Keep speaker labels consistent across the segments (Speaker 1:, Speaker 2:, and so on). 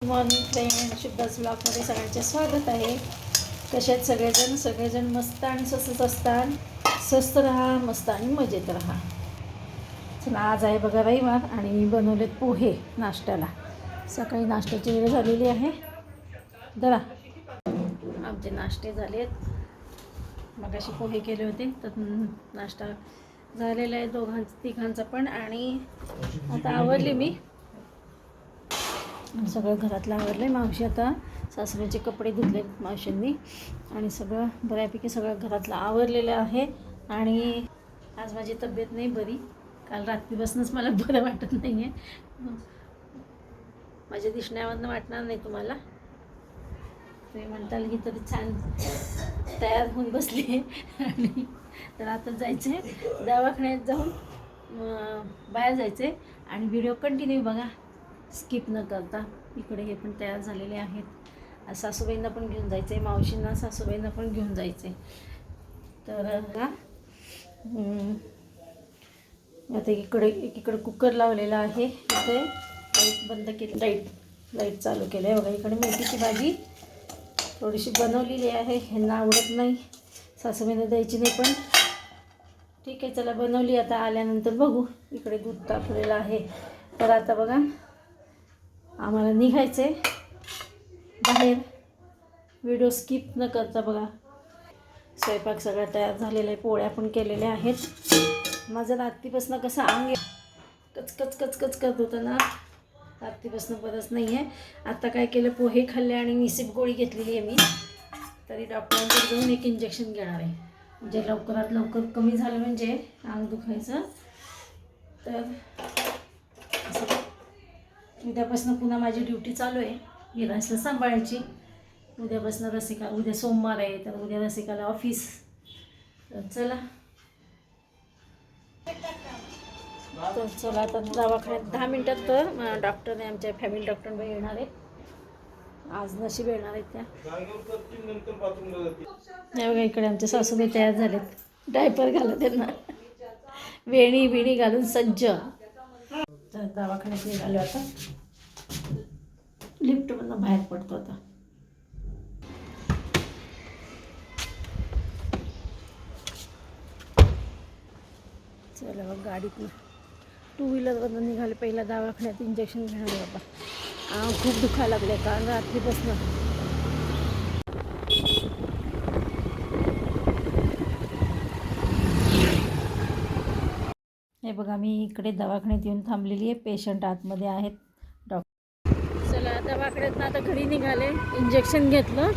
Speaker 1: Morning friend, शुभदास ब्लॉगमध्ये सगळ्यांचे स्वागत आहे. कसे आहेत सगळेजण मस्त आणि स्वस्त असतात. स्वस्त राहा, मस्त आणि मजेत राहा. चला, आज आहे बघा रविवार आणि मी बनवलेत पोहे नाश्त्याला. सकाळी नाश्त्याची वेळ झालेली आहे. जरा आमचे नाश्ते झालेत. मगाशी पोहे केले होते तर नाश्ता झालेला आहे तिघांचा पण. आणि आता आवरली मी, सगळं घरातलं आवरलं आहे. मावशी आता सासऱ्याचे कपडे धुतले मावशींनी आणि सगळं बऱ्यापैकी सगळं घरातलं आवरलेलं आहे. आणि आज माझी तब्येत नाही बरी. काल रात्रीपासूनच मला बरं वाटत नाही आहे. माझ्या दिसण्यावरनं वाटणार नाही तुम्हाला, तुम्ही म्हणताल की तरी छान तयार होऊन बसली आहे. आणि तर आता जायचं आहे दवाखान्यात, जाऊन बाहेर जायचं आहे. आणि व्हिडिओ कंटिन्यू बघा, स्किप न करता. इकडे हे पण तयार झालेले आहेत. सासूबाईंना पण घेऊन जायचं आहे, मावशींना सासूबाईंना पण घेऊन जायचं आहे. तर का आता एकीकडे कुकर लावलेला आहे. इथे लाईट बंद केली, लाईट चालू केलं आहे बघा. इकडे मेथीची भाजी थोडीशी बनवलेली आहे. ह्यांना आवडत नाही, सासूबाईंना द्यायची नाही, पण ठीक आहे चला बनवली. आता आल्यानंतर बघू. इकडे दूध तापलेलं आहे. तर आता बघा, आम्हाला निघायचं आहे बाहेर. व्हिडिओ स्किप न करता बघा. स्वयंपाक सगळा तयार झालेला आहे, पोळ्या पण केलेल्या आहेत. माझं रात्रीपासून कसं अंग कच करत होतं ना, रात्रीपासून बरंच नाही आहे. आता काय केलं, पोहे खाल्ले आणि निसिप गोळी घेतलेली आहे मी. तरी डॉक्टरांकडे जाऊन एक इंजेक्शन घेणार आहे, म्हणजे लवकरात लवकर कमी झालं म्हणजे अंग दुखायचं. तर उद्यापासून पुन्हा माझी ड्युटी चालू आहे, गिरासला सांभाळायची. उद्यापासून रसिका, उद्या सोमवार आहे तर उद्या रसिकाला ऑफिस. तर चला आता दवाखान्यात 10 मिनटात तर डॉक्टरने, आमच्या फॅमिली डॉक्टर येणार आहेत. आज नशीब येणार आहेत त्या. हे बघा, इकडे आमच्या सासूबाई तयार झालेत, डायपर घालत त्यांना, वेणी बिणी घालून सज्ज. तर दवाखान्यात निघालो. आता लिफ्टमधून बाहेर पडतो. आता चला बघ, गाडीतनं 2 व्हीलरवरनं निघाले. पहिला दवाखान्यात इंजेक्शन घेणार आहे बाबा. खूप दुखायला लागले कारण रात्रीपासून. हे बघा, मी इकडे दवाखान्यात येऊन थांबलेली आहे. पेशंट आतमध्ये आहेत. डॉक्टर चला दवाखान्यातनं आता घरी निघाले. इंजेक्शन घेतलं.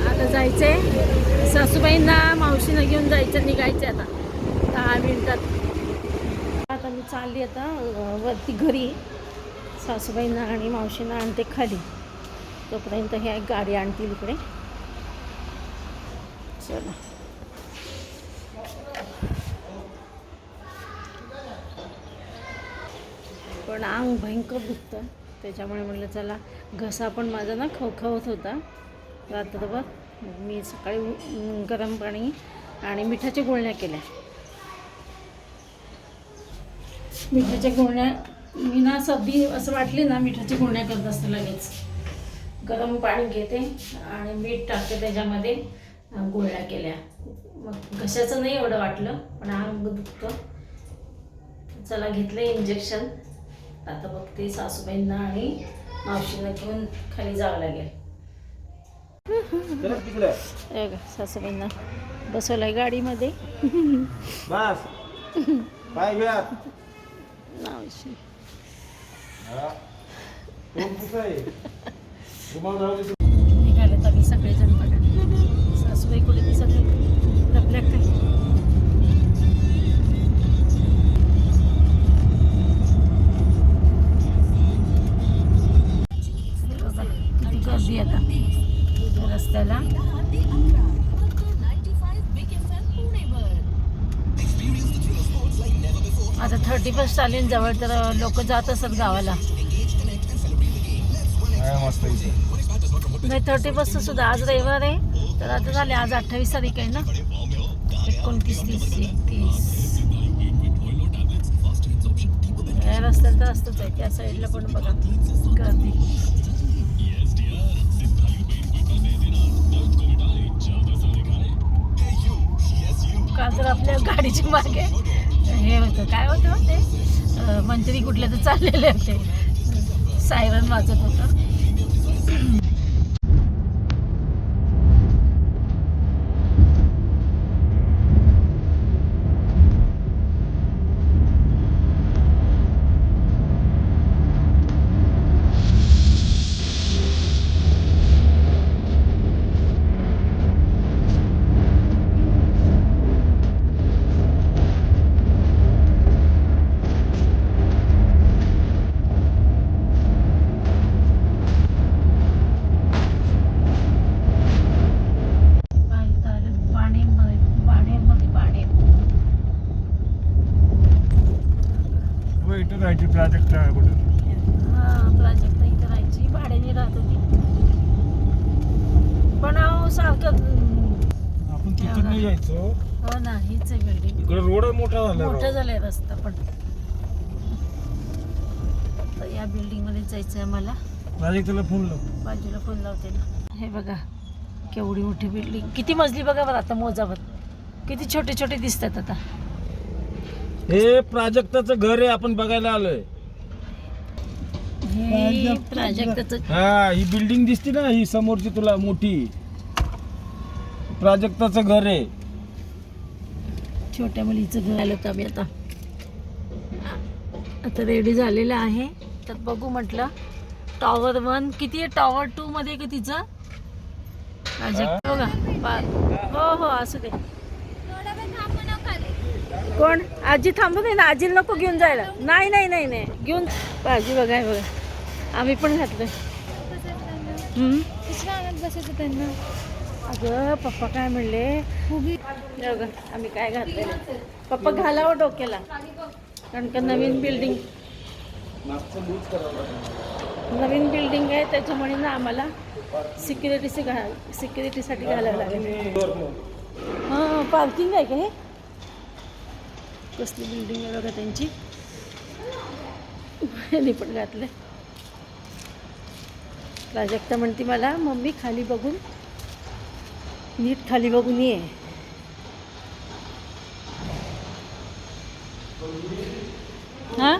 Speaker 1: आता जायचं आहे सासूबाईंना, मावशीनं घेऊन जायचं, निघायचं आता 10 मिनटात. आता मी चालली आता वरती घरी. सासूबाईंना आणि मावशींना आणते खाली, तोपर्यंत ह्या एक गाडी आणतील इकडे. चला पण अंग भयंकर दुखतं, त्याच्यामुळे म्हटलं चला. घसा पण माझा ना खवखवत होता रात्रभर. मी सकाळी गरम पाणी आणि मिठाच्या गुळण्या केल्या. मिठाच्या गुळण्या मी ना, सर्दी असं वाटली ना, मिठाच्या गुळण्या करत असते. लगेच गरम पाणी घेते आणि मीठ टाकते त्याच्यामध्ये, गुळण्या केल्या. मग घशाचं नाही एवढं वाटलं, पण अंग दुखतं. चला घेतलं इंजेक्शन. आता बघते सासूबाईंना आणि मावशींना घेऊन खाली जावं लागेल. सासूबाईंना बसवलंय गाडीमध्ये. मावशी निघाले तर मी सगळेजण बघा. सासूबाई कुठे दिसत नाही, लपल्या काय. किती गर्दी आता रस्त्याला. आता 31 चालेल जवळ, तर लोक जात असतात गावाला. नाही 31 सुद्धा, आज रविवार आहे तर आता झाले. आज 28 तारीख आहे ना. 29, 30, 31. या रस्त्याला तर असतंच आहे, त्या साईडला पण बघा गर्दी. काल तर आपल्या गाडीच्या मागे हे होतं, काय होतं ते मंत्री कुठले तर चाललेले होते, सायरन वाजत होतं.
Speaker 2: प्राजक्त
Speaker 1: प्राजक्त इथं राहायची, भाड्याने राहत होती. पण सारखं
Speaker 2: आपण तिथून नाही जायचो.
Speaker 1: हो ना, हीच आहे बिल्डिंग.
Speaker 2: इकडे रोड मोठा
Speaker 1: झालाय रस्ता, पण या बिल्डिंग मध्ये जायचं आहे मला.
Speaker 2: प्राजक्तला फोन लाव,
Speaker 1: बाजूला फोन लावते ना. हे बघा केवढी मोठी बिल्डिंग, किती मजली बघा बरं. आता मोजावर किती छोटे छोटे दिसतात. आता
Speaker 2: हे प्राजक्ताचं घर आहे, आपण बघायला आलोय.
Speaker 1: हे प्राजक्ताचं,
Speaker 2: हा, ही बिल्डिंग दिसते ना, ही समोरची तुला मोठी, प्राजक्ताचं घर आहे.
Speaker 1: छोट्या मुलीचं घर आलं. तर आम्ही आता रेडी झालेलं आहे. तर बघू म्हटलं. टॉवर 1 किती आहे, टॉवर 2 मध्ये का तिचं प्राजक्त बघा. हो हो असू दे. कोण आजी थांबू दे ना, आजीला नको घेऊन जायला. नाही नाही नाही नाही घेऊन, आजी बघाय बघा. आम्ही पण घातलं.
Speaker 3: बसायचं त्यांना.
Speaker 1: अगं पप्पा काय म्हणले, बघा आम्ही काय घातलं. पप्पा घालावं डोक्याला, कारण का नवीन बिल्डिंग आहे, त्याच्यामुळे ना आम्हाला सिक्युरिटीसाठी घालावं लागेल. हां, पार्किंग आहे का हे? कसली बिल्डिंग आहे बघा त्यांची. मी पण घातलं. प्राजक्ता म्हणते मला, मम्मी खाली बघून, नीट खाली बघून ये. हां,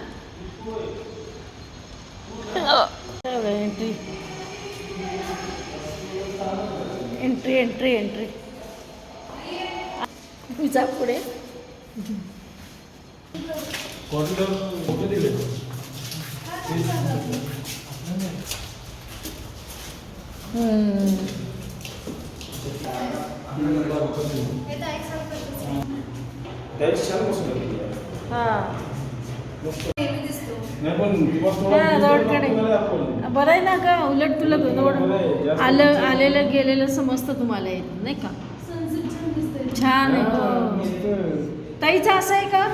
Speaker 1: एंट्री एंट्री एंट्री तुझा पुढे. रोडकडे बरं आहे ना का, उलट तुला रोड आलेलं गेलेलं समजतं तुम्हाला, येत नाही का. छान आहे. ताईचं असं आहे का.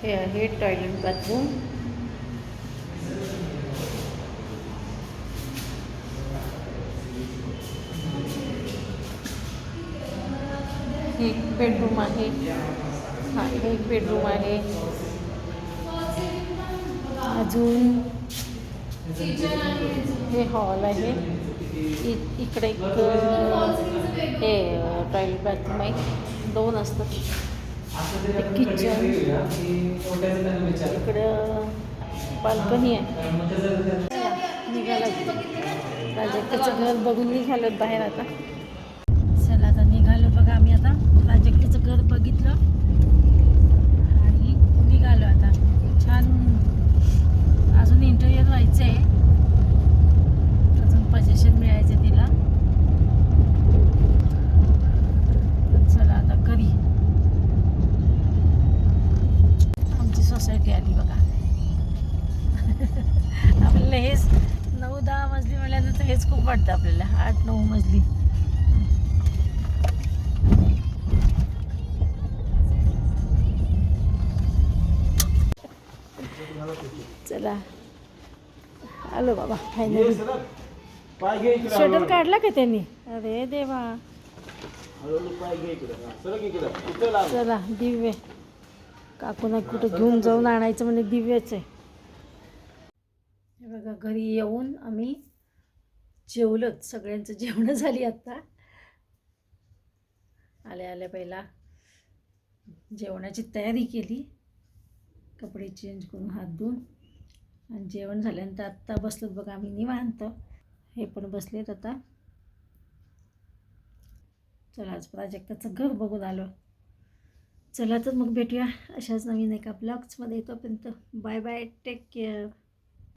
Speaker 1: हे आहे टॉयलेट बाथरूम. एक बेडरूम आहे. हा, एक बेडरूम आहे. अजून हे हॉल आहे. इकडे एक हे टॉयलेट बाथरूम आहे, 2 असतात. किचन, इकडं बाल्कनी आहे. निघाला प्राजक्ताचं घर बघून निघालो बाहेर. आता चला, आता निघालो बघा आम्ही. आता प्राजक्ताचं घर बघितलं आणि निघालो आता. छान. अजून इंटेरियर व्हायचं आहे, अजून पोझिशन मिळायचं तिला. चला आता घरी. आमची सोसायटी आली बघा. आपल्याला हेच 9-10 मजली म्हटल्यानंतर हेच खूप वाटतं आपल्याला. 8-9 मजली. चला आलो बाबा फायनली. स्वेटर काढला का त्यांनी. अरे देवा,
Speaker 2: हळूहळू पाय घे इकडे. हा, सरक इकडे. इथं लाव.
Speaker 1: चला दिव्य काकूना कुठं घेऊन जाऊन आणायचं म्हणजे दिव्यच आहे. हे बघा घरी येऊन आम्ही जेवलोत. सगळ्यांचं जेवणं झाली आता. आल्या आल्या पहिला जेवणाची तयारी केली. कपडे चेंज करून हात धुवून आणि जेवण झाल्यानंतर आत्ता बसलोत बघा आम्ही निवांत. हे पण बसलेत आता. चला आज प्राजक्ताचं घर बघून आलो. चला तर मग भेटूया अशाच नवीन एका ब्लॉग्समध्ये. तोपर्यंत बाय बाय, टेक केअर.